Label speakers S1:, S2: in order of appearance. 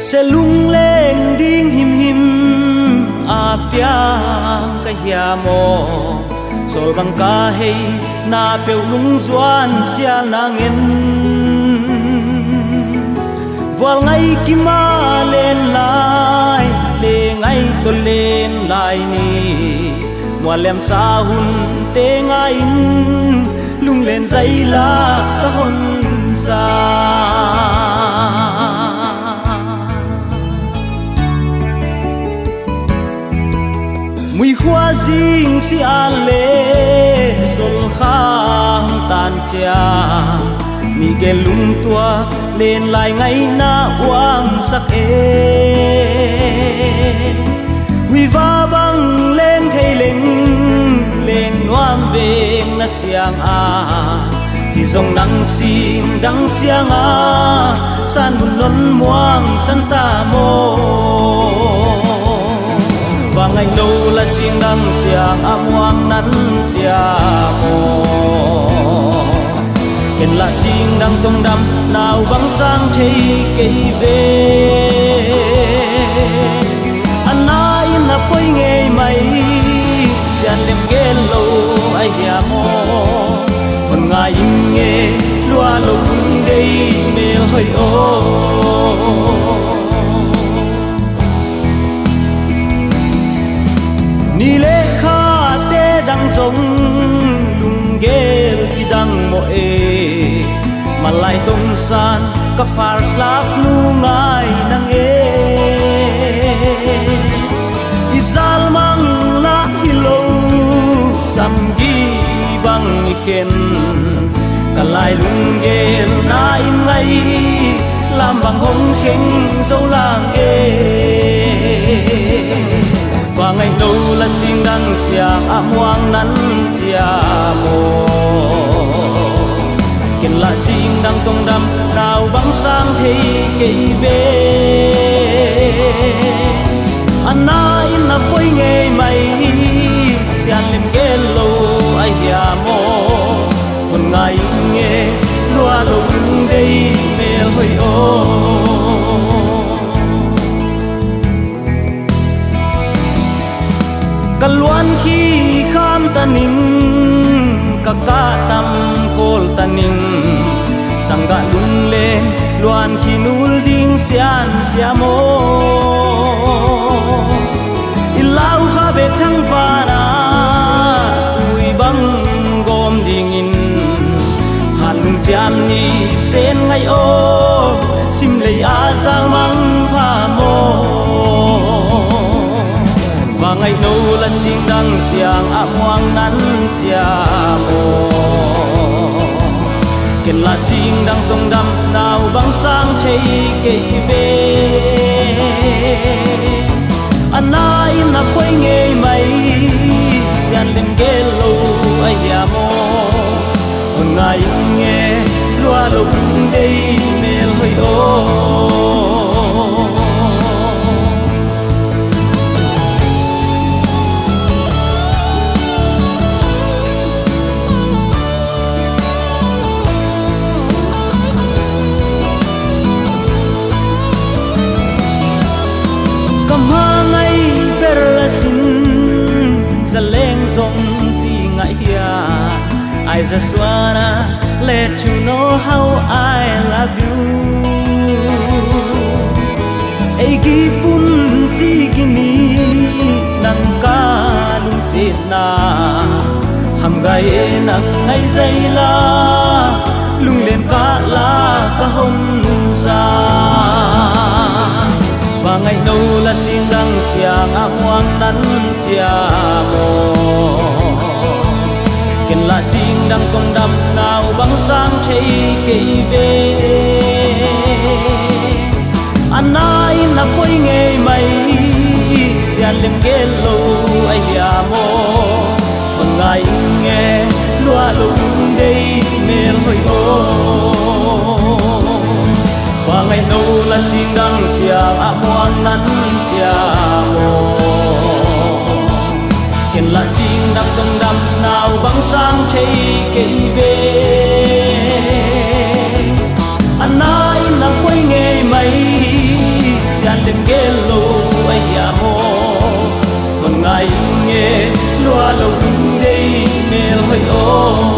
S1: sẽ lung lên đinh him him a piang ka hiamo sol bang ka hei na peu lung zuan sia nangin vào ngày kim ma lên lại le ngày tôi lên lại ni mùa lem sa hun te ngay lung lên dây lá ta hôn sa mùi hoa dinh si an lệ sol khang tan cha mi ge lung tua lên lại ngày na hoang sắc e huy va băng lên thầy lên ngoam về na siang a thì dòng nắng xin đắng siang a san một lon muang san ta mô và ngày đâu là xin đắng siang a muang nắn chia mô hiện là xin đắng tung đắm nào băng sang thấy cây về anh ai na quay nghe mày xian lem ghé lâu ai ya mò còn ngài nghe loa lung đây mê hơi ô ni lê kha tê đang giống lung ghé ki đang mò e mà lại tung san ka far slap nu ngai nang e izal mang la hilo sam gi bang khen ka lai lung ge na in ngai lam bang hong kheng dâu lang e và ngày đâu là xin đăng xiang am hoang nắn chia mô kiện là xin đăng công đâm nào băng sang thấy cây về anh ai na quay nghe mày xian lem ghé lâu ai ya mô còn ngày nghe loa lung đây mê hơi ô cả loan khi kham ta ning cả tâm khol ta ning sang ga lung lên loan khi nul ding sian siamo ilau kha be thang vana tui bang gom ding in han jam ni sen ngai o sim lei a zal mang pha mo và ngày đâu là xin đăng xiang am hoang nắn chia mô kiện là xin đăng công đâm nào băng sang thấy cây về anh ai na quay nghe mày xian lên ghé lâu ai ya mô còn ngày nghe loa lung đây mê hơi ô I just wanna let you know how I love you. Egi pun si kini nang ka lung sit na ham gai nang ngai zai la lung lên ka la ka hom sa và ngày đâu là xin đăng xiang am hoang nắn chia mô kiện là xin đăng công đâm nào băng sang thấy cây về anh ai na quay nghe mày xian lem ghé lâu ai ya mô còn ngày nghe loa lung đây mê hơi ô và ngày đâu là xin đăng xiang am hoang nắn chia mô kiện là xin đăng công đâm nào băng sang thấy cây về anh ai na quay nghe mày lúa lâu đây mèo hơi ô